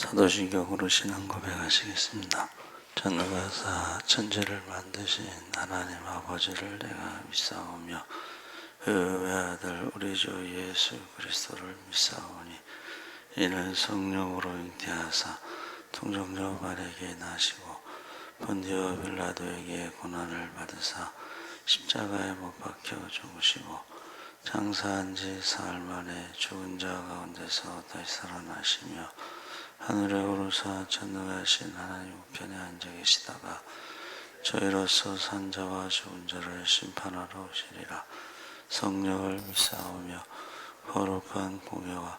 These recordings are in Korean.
사도신경으로 신앙 고백하시겠습니다. 전능하사 천지를 만드신 하나님 아버지를 내가 믿사오며 그 외아들 우리 주 예수 그리스도를 믿사오니 이는 성령으로 잉태하사 통정녀 마리아에게 나시고 본디오 빌라도에게 고난을 받으사 십자가에 못 박혀 죽으시고 장사한 지 사흘 만에 죽은 자 가운데서 다시 살아나시며 하늘에 오르사 전능하신 하나님 우편에 앉아 계시다가 저희로서 산 자와 죽은 자를 심판하러 오시리라. 성령을 믿사오며 거룩한 공예와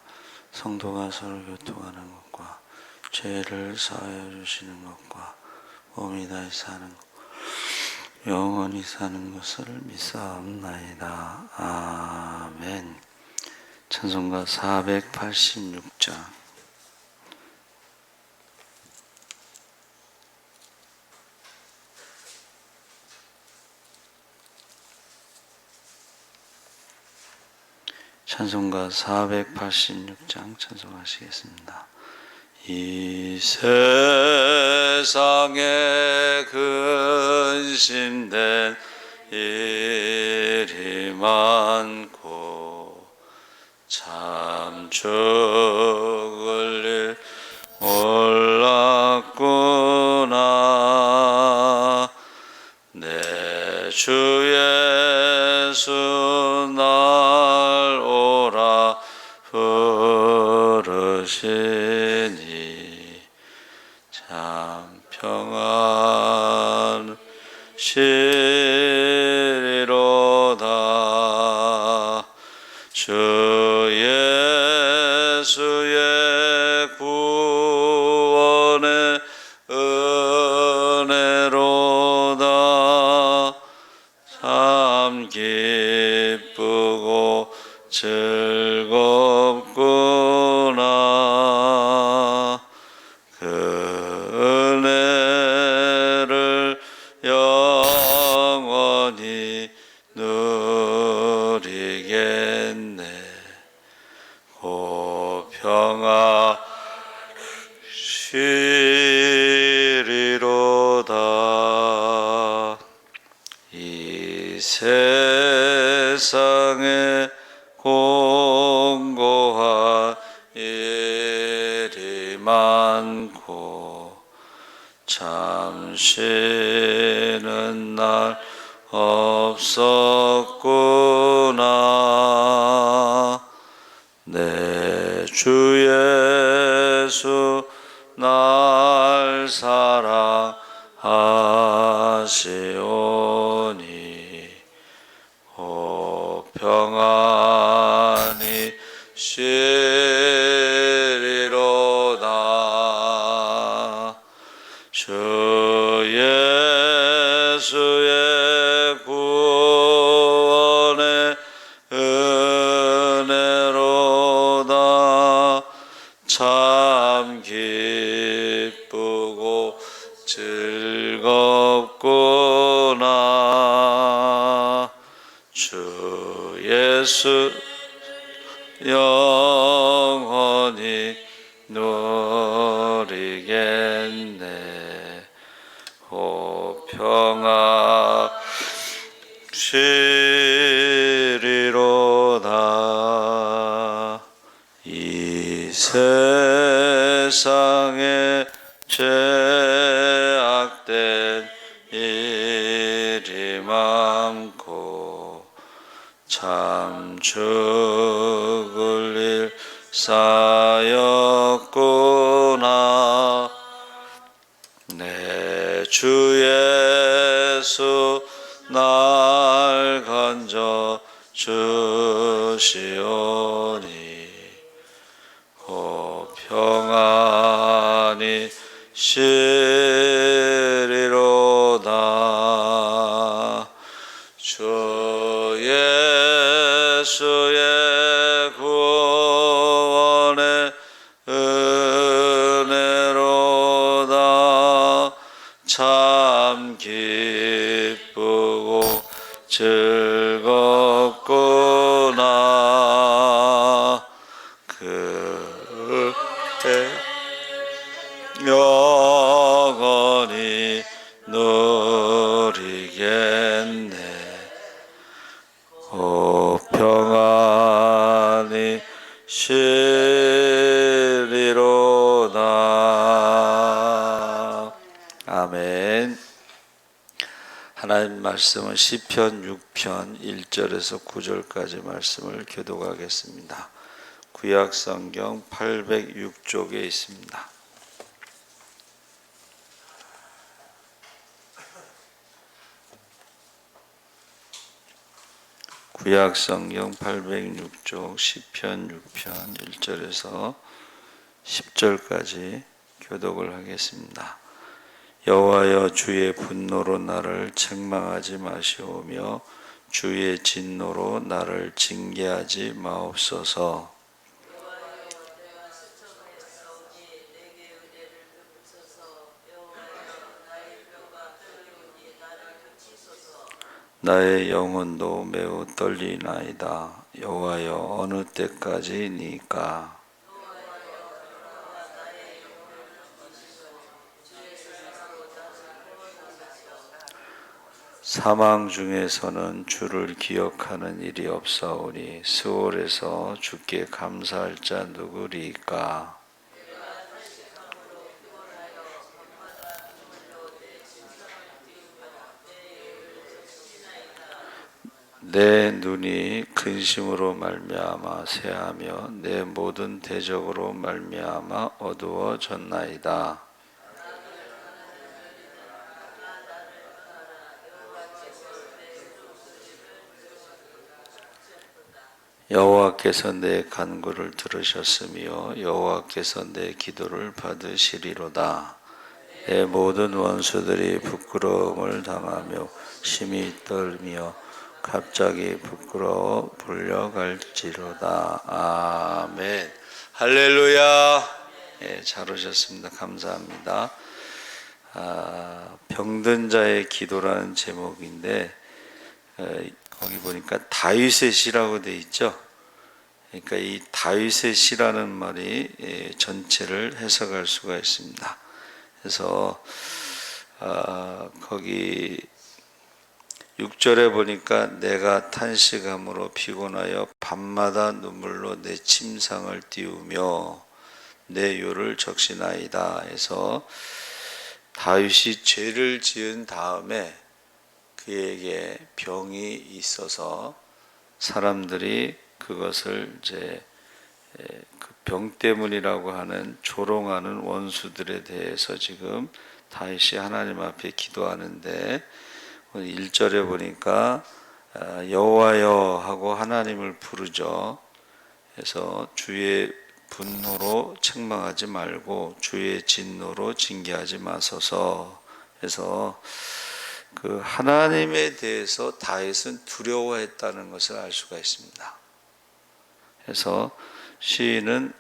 성도가 서로 교통하는 것과 죄를 사하여 주시는 것과 몸이 다시 사는 것 영원히 사는 것을 믿사옵나이다. 아멘. 찬송가 486장. 찬송가 486장 찬송하시겠습니다. 이 세상에 근심된 일이 많고 참 죽을 일 몰랐구나. 내 주 예수 날 오라 부르시니 참 평안시리로다. 주 예수의 구원의 은혜로다. 참 기쁘고 즐겁구나. 그 은혜를 영원히 누리겠네. 고 평안시리로다. 이 세상에 공고한 일이 많고 참 쉬는 날 없었구나. 내 주 예수 날 사랑하시오니 오 평안히 시리로다. 주 예수의 구원의 은혜로다. 참 기쁘고 즐겁구나. 주 예수 영원히 누리겠네. 오 평안시리로다. 이 세상에 죄악된 일이 많고 참 죽을 일 쌓였구나. 내 주 예수 날 건져 주시오니 고 평안히 시리로다. 주 예수의 구원의 은혜로다. 참 기쁘고 즐겁구나. 그 누리겠네. 오 평안이 시리로다. 아멘. 하나님 말씀은 시편 6편 1절에서 9절까지 말씀을 교독하겠습니다. 구약성경 806쪽에 있습니다. 구약성경 806쪽 시편 6편 1절에서 10절까지 교독을 하겠습니다. 여호와여 주의 분노로 나를 책망하지 마시오며 주의 진노로 나를 징계하지 마옵소서. 나의 영혼도 매우 떨리나이다. 여호와여 어느 때까지니까. 사망 중에서는 주를 기억하는 일이 없사오니 스올에서 주께 감사할 자 누구리까. 내 눈이 근심으로 말미암아 새하며 내 모든 대적으로 말미암아 어두워졌나이다. 여호와께서 내 간구를 들으셨으며 여호와께서 내 기도를 받으시리로다. 내 모든 원수들이 부끄러움을 당하며 심히 떨며 갑자기 부끄러워 불려갈지로다. 아멘. 할렐루야. 예, 잘 오셨습니다. 감사합니다. 병든 자의 기도라는 제목인데 거기 보니까 다윗의 시라고 돼 있죠. 그러니까 이 다윗의 시라는 말이 전체를 해석할 수가 있습니다. 그래서 거기 6절에 보니까 내가 탄식함으로 피곤하여 밤마다 눈물로 내 침상을 띄우며 내 요를 적시나이다 해서 다윗이 죄를 지은 다음에 그에게 병이 있어서 사람들이 그것을 이제 그 병 때문이라고 하는 조롱하는 원수들에 대해서 지금 다윗이 하나님 앞에 기도하는데 1절에 보니까 여호와여 하고 하나님을 부르죠. 그래서 주의 분노로 책망하지 말고 주의 진노로 징계하지 마소서. 그래서 그 하나님에 대해서 다윗은 두려워했다는 것을 알 수가 있습니다. 그래서 시인은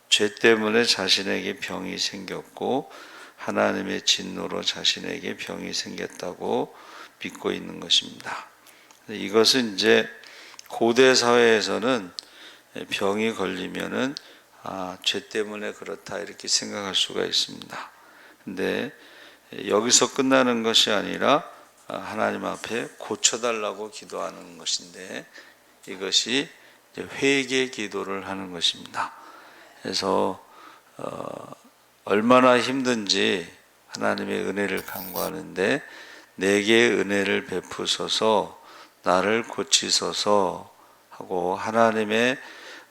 죄 때문에 자신에게 병이 생겼고 하나님의 진노로 자신에게 병이 생겼다고 믿고 있는 것입니다. 이것은 이제 고대 사회에서는 병이 걸리면은 죄 때문에 그렇다 이렇게 생각할 수가 있습니다. 근데 여기서 끝나는 것이 아니라 하나님 앞에 고쳐달라고 기도하는 것인데 이것이 회개 기도를 하는 것입니다. 그래서 얼마나 힘든지 하나님의 은혜를 간구하는데 내게 은혜를 베푸소서 나를 고치소서 하고 하나님의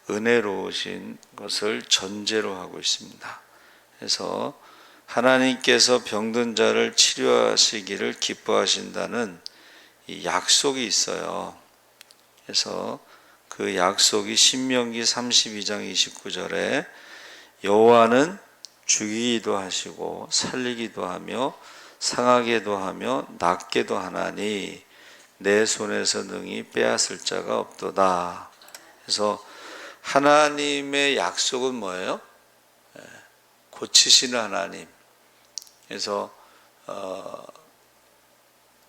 은혜로우신 것을 전제로 하고 있습니다. 그래서 하나님께서 병든 자를 치료하시기를 기뻐하신다는 이 약속이 있어요. 그래서 그 약속이 신명기 32장 29절에 여호와는 죽이기도 하시고 살리기도 하며 상하게도 하며 낫게도 하나니 내 손에서 능히 빼앗을 자가 없도다. 그래서 하나님의 약속은 뭐예요? 고치시는 하나님. 그래서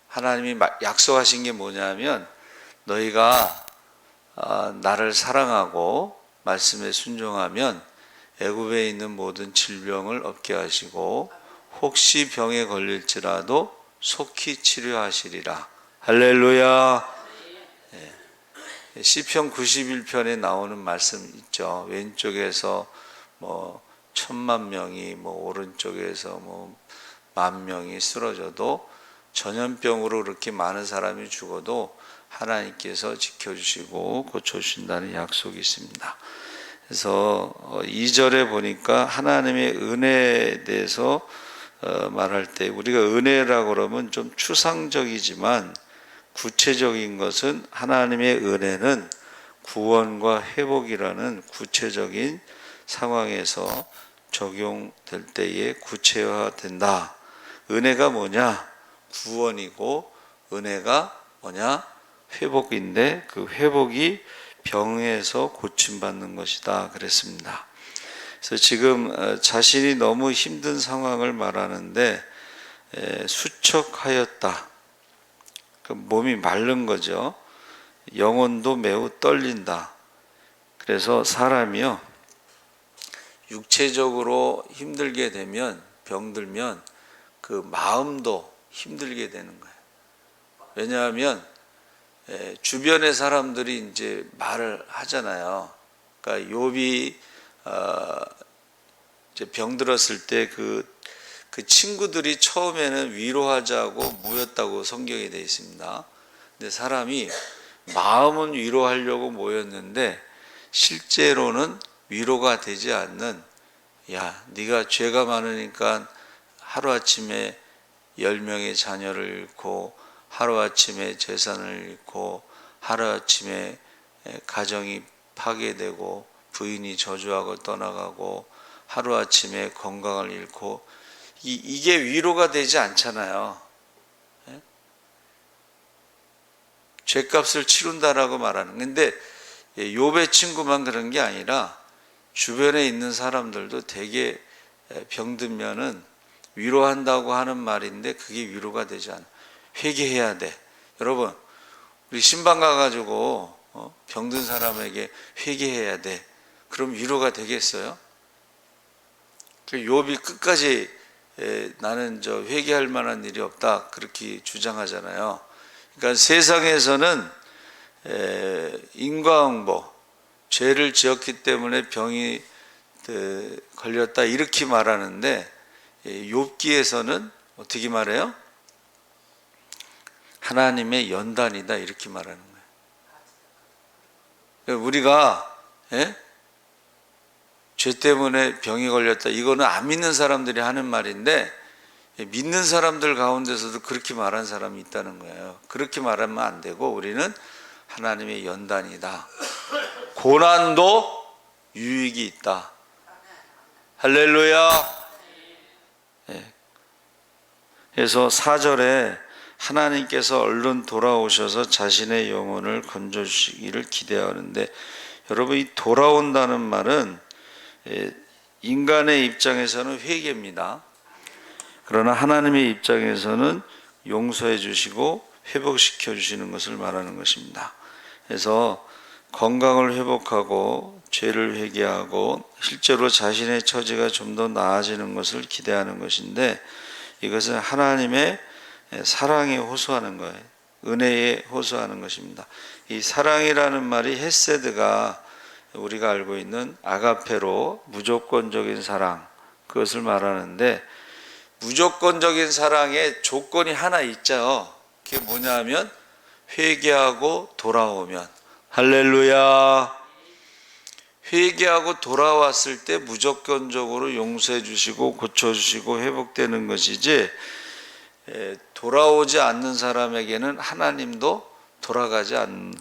하나님이 약속하신 게 뭐냐면 너희가 나를 사랑하고 말씀에 순종하면 애굽에 있는 모든 질병을 없게 하시고 혹시 병에 걸릴지라도 속히 치료하시리라. 할렐루야. 시편 91편에 나오는 말씀 있죠. 왼쪽에서 뭐 10,000,000명이 오른쪽에서 10,000,000명이 쓰러져도 전염병으로 그렇게 많은 사람이 죽어도 하나님께서 지켜주시고 고쳐주신다는 약속이 있습니다. 그래서 2절에 보니까 하나님의 은혜에 대해서 말할 때 우리가 은혜라고 그러면 좀 추상적이지만 구체적인 것은 하나님의 은혜는 구원과 회복이라는 구체적인 상황에서 적용될 때에 구체화된다. 은혜가 뭐냐? 구원이고 은혜가 뭐냐? 회복인데 그 회복이 병에서 고침받는 것이다 그랬습니다. 그래서 지금 자신이 너무 힘든 상황을 말하는데 수척하였다. 몸이 마른 거죠. 영혼도 매우 떨린다. 그래서 사람이요, 육체적으로 힘들게 되면, 병들면 그 마음도 힘들게 되는 거예요. 왜냐하면 주변의 사람들이 이제 말을 하잖아요. 그러니까 욥이 이제 병들었을 때 그 친구들이 처음에는 위로하자고 모였다고 성경에 되어 있습니다. 근데 사람이 마음은 위로하려고 모였는데 실제로는 위로가 되지 않는, 야, 네가 죄가 많으니까 하루아침에 10명의 자녀를 잃고 하루아침에 재산을 잃고 하루아침에 가정이 파괴되고 부인이 저주하고 떠나가고 하루아침에 건강을 잃고 이게 위로가 되지 않잖아요. 죄값을 치른다라고 말하는. 근데 욥의 친구만 그런 게 아니라 주변에 있는 사람들도 되게 병들면은 위로한다고 하는 말인데 그게 위로가 되지 않아. 회개해야 돼. 여러분, 우리 신방 가가지고 병든 사람에게 회개해야 돼. 그럼 위로가 되겠어요? 욥이 끝까지 나는 회개할 만한 일이 없다 그렇게 주장하잖아요. 그러니까 세상에서는 인과응보, 죄를 지었기 때문에 병이 걸렸다 이렇게 말하는데 욥기에서는 어떻게 말해요? 하나님의 연단이다 이렇게 말하는 거예요. 우리가 죄 때문에 병이 걸렸다 이거는 안 믿는 사람들이 하는 말인데 믿는 사람들 가운데서도 그렇게 말하는 사람이 있다는 거예요. 그렇게 말하면 안 되고 우리는 하나님의 연단이다. 고난도 유익이 있다. 할렐루야. 그래서 4절에 하나님께서 얼른 돌아오셔서 자신의 영혼을 건져주시기를 기대하는데, 여러분 이 돌아온다는 말은 인간의 입장에서는 회개입니다. 그러나 하나님의 입장에서는 용서해 주시고 회복시켜 주시는 것을 말하는 것입니다. 그래서 건강을 회복하고 죄를 회개하고 실제로 자신의 처지가 좀 더 나아지는 것을 기대하는 것인데, 이것은 하나님의 사랑에 호소하는 거예요. 은혜에 호소하는 것입니다. 이 사랑이라는 말이 헤세드가 우리가 알고 있는 아가페로 무조건적인 사랑, 그것을 말하는데, 무조건적인 사랑에 조건이 하나 있죠. 그게 뭐냐 하면 회개하고 돌아오면. 할렐루야. 회개하고 돌아왔을 때 무조건적으로 용서해 주시고 고쳐 주시고 회복되는 것이지, 돌아오지 않는 사람에게는 하나님도 돌아가지 않는,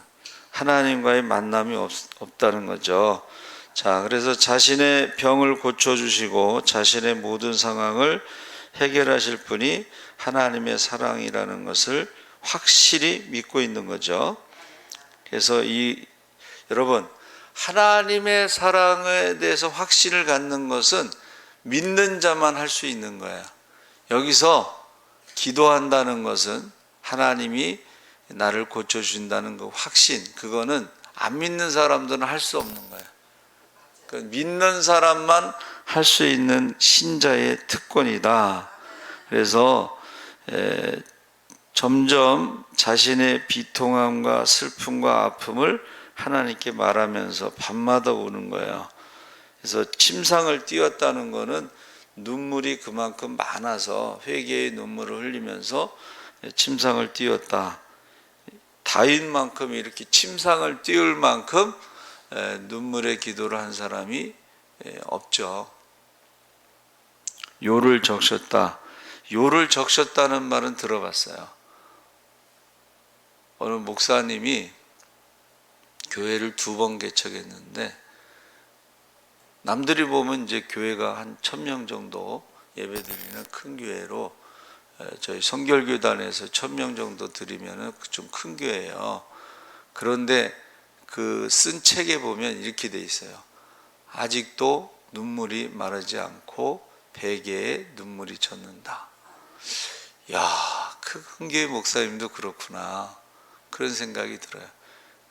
하나님과의 만남이 없다는 거죠. 자, 그래서 자신의 병을 고쳐주시고 자신의 모든 상황을 해결하실 분이 하나님의 사랑이라는 것을 확실히 믿고 있는 거죠. 그래서 여러분, 하나님의 사랑에 대해서 확신을 갖는 것은 믿는 자만 할 수 있는 거예요. 여기서 기도한다는 것은 하나님이 나를 고쳐준다는 그 확신, 그거는 안 믿는 사람들은 할 수 없는 거예요. 믿는 사람만 할 수 있는 신자의 특권이다. 그래서 점점 자신의 비통함과 슬픔과 아픔을 하나님께 말하면서 밤마다 우는 거예요. 그래서 침상을 띄웠다는 것은 눈물이 그만큼 많아서 회개의 눈물을 흘리면서 침상을 띄웠다. 다윗만큼 이렇게 침상을 띄울 만큼 눈물의 기도를 한 사람이 없죠. 요를 적셨다. 요를 적셨다는 말은 들어봤어요. 어느 목사님이 교회를 2번 개척했는데, 남들이 보면 이제 교회가 한 1000명 정도 예배드리는 큰 교회로, 저희 성결교단에서 1000명 정도 드리면은 좀 큰 교회예요. 그런데 그 쓴 책에 보면 이렇게 돼 있어요. 아직도 눈물이 마르지 않고 베개에 눈물이 젖는다. 야, 그 큰 교회 목사님도 그렇구나, 그런 생각이 들어요.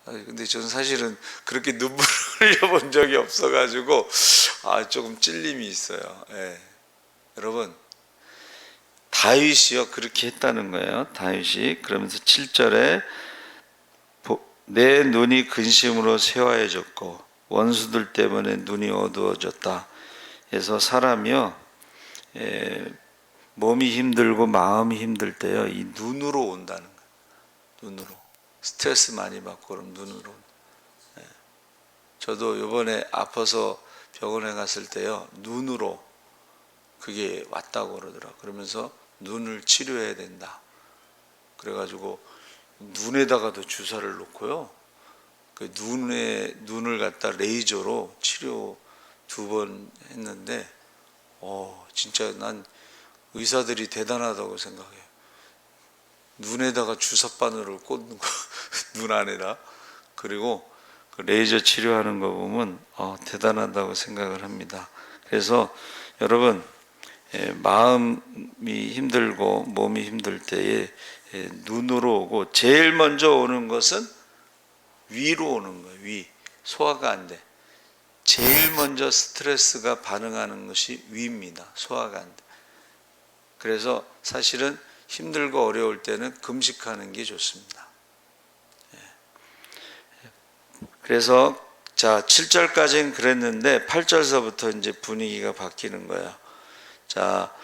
근데 저는 사실은 그렇게 눈물을 흘려본 적이 없어가지고 조금 찔림이 있어요. 예. 여러분, 다윗이요 그렇게 했다는 거예요. 다윗이 그러면서 7절에 내 눈이 근심으로 쇠화해졌고 원수들 때문에 눈이 어두워졌다. 그래서 사람이요 몸이 힘들고 마음이 힘들 때요 이 눈으로 온다는 거예요. 눈으로 스트레스 많이 받고 그럼 눈으로. 저도 이번에 아파서 병원에 갔을 때요 눈으로 그게 왔다고 그러더라고요. 그러면서 눈을 치료해야 된다. 그래가지고 눈에다가도 주사를 놓고요 그 눈을 갖다 레이저로 치료 2번 했는데 진짜 난 의사들이 대단하다고 생각해요. 눈에다가 주사바늘을 꽂는 거 눈 안에다. 그리고 그 레이저 치료하는 거 보면 대단하다고 생각을 합니다. 그래서 여러분 마음이 힘들고 몸이 힘들 때에 눈으로 오고, 제일 먼저 오는 것은 위로 오는 거예요. 위. 소화가 안 돼. 제일 먼저 스트레스가 반응하는 것이 위입니다. 소화가 안 돼. 그래서 사실은 힘들고 어려울 때는 금식하는 게 좋습니다. 그래서 자 7절까지는 그랬는데 8절서부터 이제 분위기가 바뀌는 거예요. 자,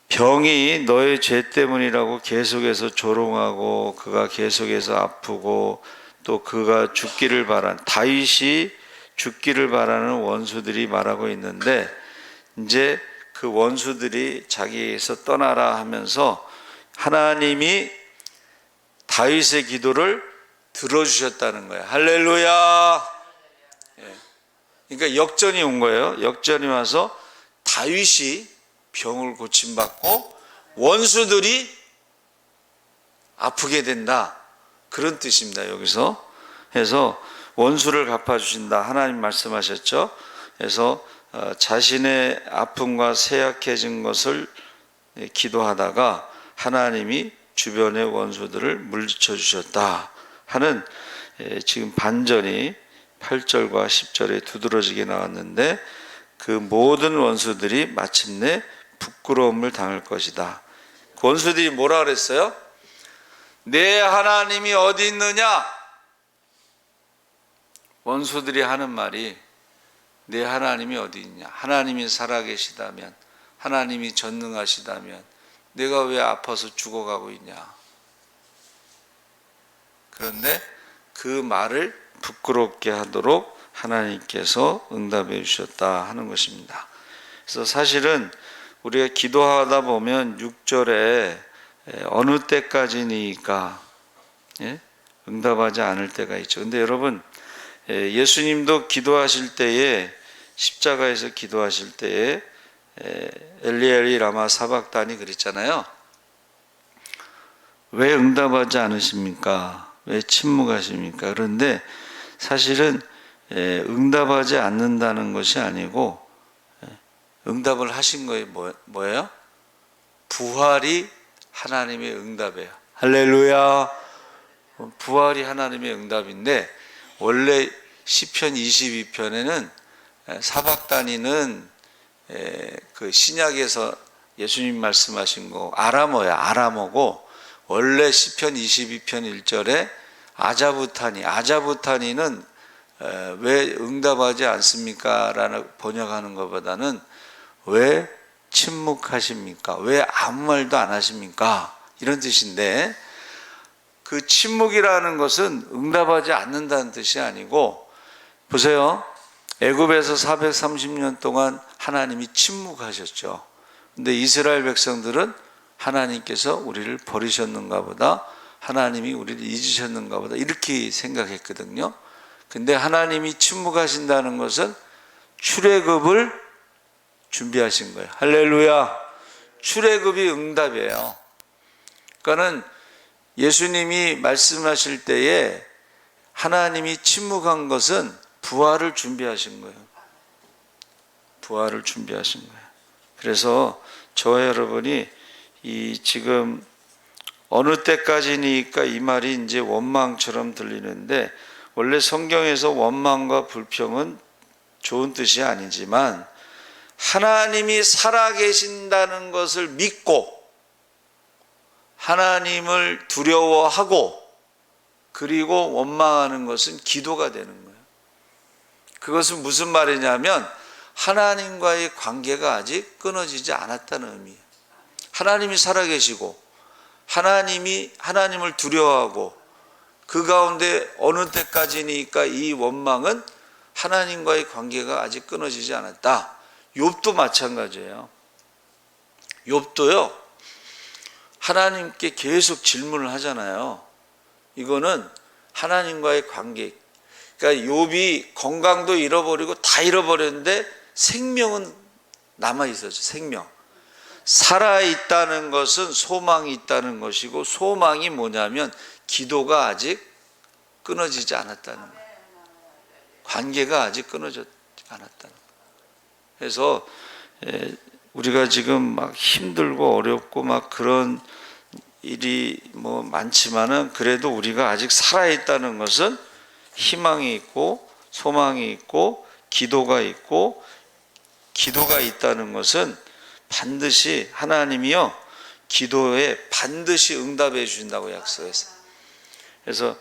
병이 너의 죄 때문이라고 계속해서 조롱하고 그가 계속해서 아프고 또 그가 죽기를 바란, 다윗이 죽기를 바라는 원수들이 말하고 있는데, 이제 그 원수들이 자기에게서 떠나라 하면서 하나님이 다윗의 기도를 들어주셨다는 거예요. 할렐루야. 그러니까 역전이 온 거예요. 역전이 와서 다윗이 병을 고침받고 원수들이 아프게 된다, 그런 뜻입니다. 여기서 해서 원수를 갚아주신다 하나님 말씀하셨죠. 그래서 자신의 아픔과 쇠약해진 것을 기도하다가 하나님이 주변의 원수들을 물리쳐 주셨다 하는 지금 반전이 8절과 10절에 두드러지게 나왔는데, 그 모든 원수들이 마침내 부끄러움을 당할 것이다. 그 원수들이 뭐라 그랬어요? 내 하나님이 어디 있느냐? 원수들이 하는 말이 내 하나님이 어디 있냐? 하나님이 살아계시다면, 하나님이 전능하시다면 내가 왜 아파서 죽어가고 있냐? 그런데 그 말을 부끄럽게 하도록 하나님께서 응답해 주셨다 하는 것입니다. 그래서 사실은 우리가 기도하다 보면 6절에 어느 때까지니까 응답하지 않을 때가 있죠. 근데 여러분, 예수님도 기도하실 때에, 십자가에서 기도하실 때에 엘리 라마 사박다니 그랬잖아요. 왜 응답하지 않으십니까? 왜 침묵하십니까? 그런데 사실은 응답하지 않는다는 것이 아니고 응답을 하신 거예요. 뭐예요? 부활이 하나님의 응답이에요. 할렐루야. 부활이 하나님의 응답인데, 원래 시편 22편에는 사박다니는 그 신약에서 예수님 말씀하신 거 아람어야. 아람어고 원래 시편 22편 1절에 아자부타니는 왜 응답하지 않습니까? 라는 번역하는 것보다는 왜 침묵하십니까? 왜 아무 말도 안 하십니까? 이런 뜻인데, 그 침묵이라는 것은 응답하지 않는다는 뜻이 아니고, 보세요. 애굽에서 430년 동안 하나님이 침묵하셨죠. 근데 이스라엘 백성들은 하나님께서 우리를 버리셨는가 보다, 하나님이 우리를 잊으셨는가 보다 이렇게 생각했거든요. 근데 하나님이 침묵하신다는 것은 출애굽을 준비하신 거예요. 할렐루야. 출애굽이 응답이에요. 그러니까는 예수님이 말씀하실 때에 하나님이 침묵한 것은 부활을 준비하신 거예요. 부활을 준비하신 거예요. 그래서 저와 여러분이 이 지금 어느 때까지니까 이 말이 이제 원망처럼 들리는데, 원래 성경에서 원망과 불평은 좋은 뜻이 아니지만 하나님이 살아계신다는 것을 믿고 하나님을 두려워하고 그리고 원망하는 것은 기도가 되는 거예요. 그것은 무슨 말이냐면 하나님과의 관계가 아직 끊어지지 않았다는 의미예요. 하나님이 살아계시고 하나님을 두려워하고 그 가운데 어느 때까지니까 이 원망은 하나님과의 관계가 아직 끊어지지 않았다. 욥도 마찬가지예요. 욥도요, 하나님께 계속 질문을 하잖아요. 이거는 하나님과의 관계. 그러니까 욥이 건강도 잃어버리고 다 잃어버렸는데 생명은 남아 있었죠. 생명. 살아있다는 것은 소망이 있다는 것이고, 소망이 뭐냐면 기도가 아직 끊어지지 않았다는 거예요. 관계가 아직 끊어지지 않았다는 거예요. 그래서 우리가 지금 막 힘들고 어렵고 막 그런 일이 뭐 많지만은 그래도 우리가 아직 살아있다는 것은 희망이 있고 소망이 있고 기도가 있고, 기도가 있다는 것은 반드시 하나님이요 기도에 반드시 응답해 주신다고 약속했어요. 그래서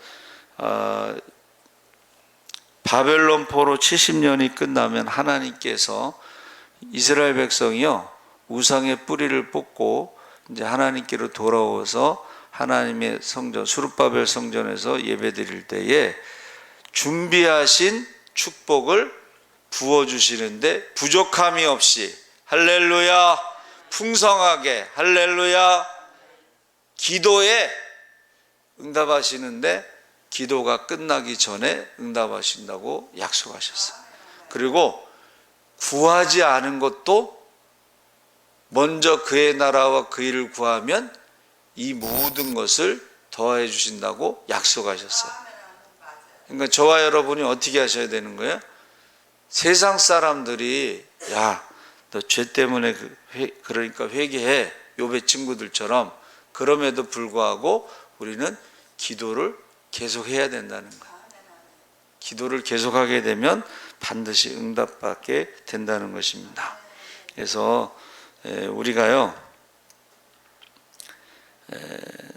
바벨론 포로 70년이 끝나면 하나님께서 이스라엘 백성이요 우상의 뿌리를 뽑고 이제 하나님께로 돌아오서 하나님의 성전 수룹바벨 성전에서 예배드릴 때에 준비하신 축복을 부어주시는데 부족함이 없이, 할렐루야, 풍성하게, 할렐루야, 기도에 응답하시는데 기도가 끝나기 전에 응답하신다고 약속하셨어요. 그리고 구하지 않은 것도 먼저 그의 나라와 그 일을 구하면 이 모든 것을 더해 주신다고 약속하셨어요. 그러니까 저와 여러분이 어떻게 하셔야 되는 거예요? 세상 사람들이 야, 너 죄 때문에 그러니까 회개해, 욥의 친구들처럼. 그럼에도 불구하고 우리는 기도를 계속해야 된다는 거예요. 기도를 계속하게 되면 반드시 응답받게 된다는 것입니다. 그래서 우리가요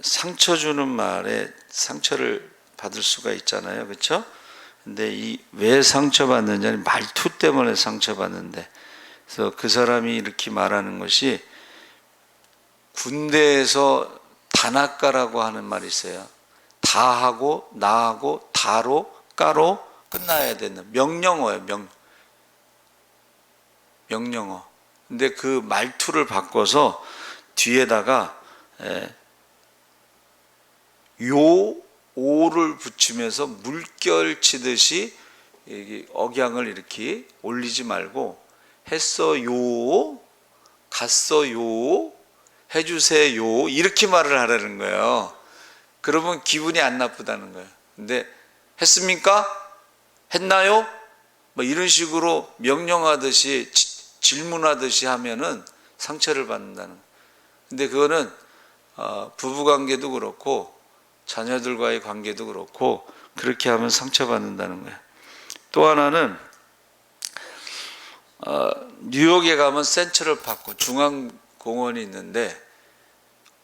상처 주는 말에 상처를 받을 수가 있잖아요, 그렇죠? 근데 이 왜 상처받느냐는 말투 때문에 상처받는데, 그래서 그 사람이 이렇게 말하는 것이 군대에서 단아까라고 하는 말이 있어요. 다하고 나하고 다로 까로 끝나야 되는 명령어예요. 명령어. 근데 그 말투를 바꿔서 뒤에다가 오를 붙이면서 물결 치듯이 억양을 이렇게 올리지 말고 했어요, 갔어요, 해주세요 이렇게 말을 하라는 거예요. 그러면 기분이 안 나쁘다는 거예요. 근데 했습니까? 했나요? 뭐 이런 식으로 명령하듯이 질문하듯이 하면은 상처를 받는다는 거예요. 근데 그거는 부부관계도 그렇고 자녀들과의 관계도 그렇고 그렇게 하면 상처받는다는 거예요. 또 하나는 뉴욕에 가면 센트럴파크, 공원이 있는데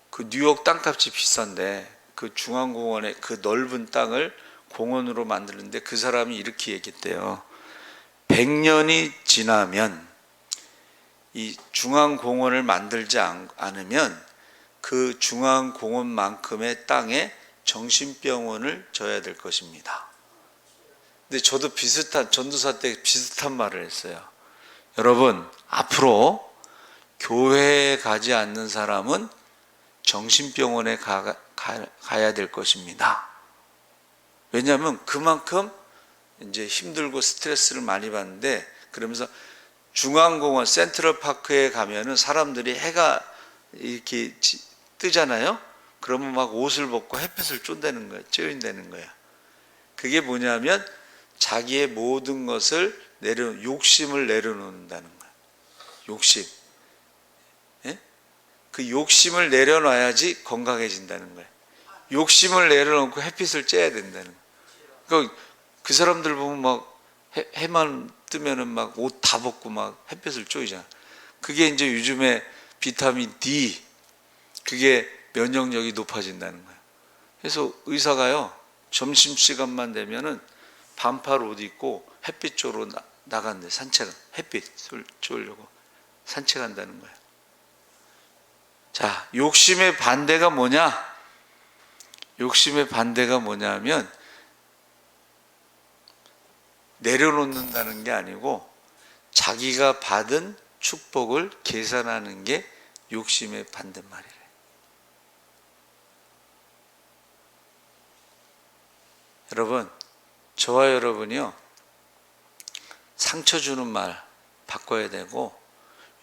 그 뉴욕 땅값이 비싼데 그 중앙공원의 그 넓은 땅을 공원으로 만드는데 그 사람이 이렇게 얘기했대요. 100년이 지나면 이 중앙공원을 만들지 않으면 그 중앙공원만큼의 땅에 정신병원을 져야 될 것입니다. 근데 저도 전도사 때 비슷한 말을 했어요. 여러분, 앞으로 교회에 가지 않는 사람은 정신병원에 가야 될 것입니다. 왜냐하면 그만큼 이제 힘들고 스트레스를 많이 받는데, 그러면서 중앙공원 센트럴파크에 가면은 사람들이 해가 이렇게 뜨잖아요. 그러면 막 옷을 벗고 햇빛을 쫀다는 거예요. 쬐인다는 거예요. 그게 뭐냐면 자기의 모든 것을 욕심을 내려놓는다는 거예요. 욕심. 예? 그 욕심을 내려놔야지 건강해진다는 거예요. 욕심을 내려놓고 햇빛을 쬐야 된다는 거예요. 그러니까 그 사람들 보면 막 해만 뜨면은 막 옷 다 벗고 막 햇빛을 쬐잖아. 그게 이제 요즘에 비타민 D, 그게 면역력이 높아진다는 거예요. 그래서 의사가요, 점심시간만 되면은 반팔 옷 입고 햇빛 쬐러 나간대. 햇빛을 쬐려고 산책한다는 거예요. 자, 욕심의 반대가 뭐냐? 욕심의 반대가 뭐냐면 내려놓는다는 게 아니고 자기가 받은 축복을 계산하는 게 욕심의 반대말이래. 여러분, 저와 여러분이요, 상처 주는 말 바꿔야 되고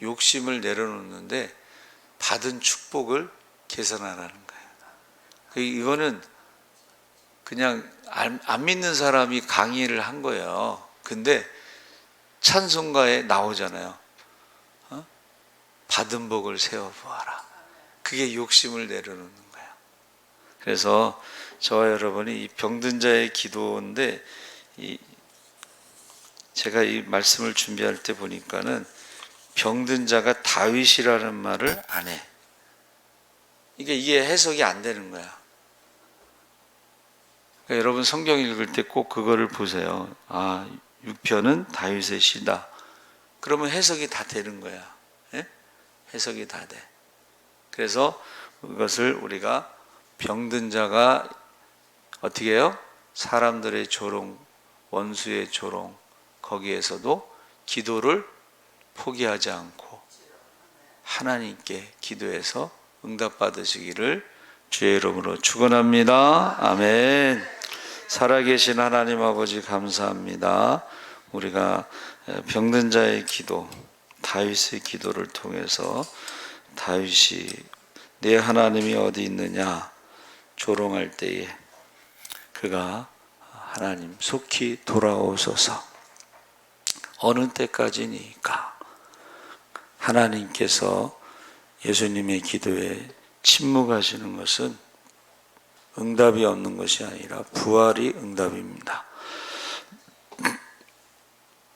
욕심을 내려놓는데 받은 축복을 계산하라는 거예요. 이거는 그냥 안 믿는 사람이 강의를 한 거예요. 근데 찬송가에 나오잖아요. 받은 복을 세워보아라. 그게 욕심을 내려놓는 거예요. 그래서 저와 여러분이 이 병든 자의 기도인데, 제가 이 말씀을 준비할 때 보니까는 병든 자가 다윗이라는 말을 안 해. 그러니까 이게 해석이 안 되는 거야. 그러니까 여러분 성경 읽을 때 꼭 그거를 보세요. 아, 6편은 다윗의 시다. 그러면 해석이 다 되는 거야. 예? 해석이 다 돼. 그래서 그것을 우리가 병든 자가 어떻게 해요? 사람들의 조롱, 원수의 조롱, 거기에서도 기도를 포기하지 않고 하나님께 기도해서 응답받으시기를 주의 이름으로 축원합니다. 아멘. 살아계신 하나님 아버지 감사합니다. 우리가 병든 자의 기도, 다윗의 기도를 통해서 다윗이 내 하나님이 어디 있느냐 조롱할 때에 그가 하나님 속히 돌아오소서, 어느 때까지니까 하나님께서 예수님의 기도에 침묵하시는 것은 응답이 없는 것이 아니라 부활이 응답입니다.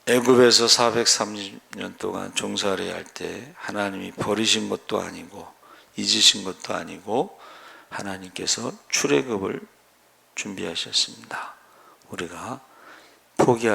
애굽에서 430년 동안 종살이 할 때 하나님이 버리신 것도 아니고 잊으신 것도 아니고 하나님께서 출애굽을 준비하셨습니다. 우리가 포기하지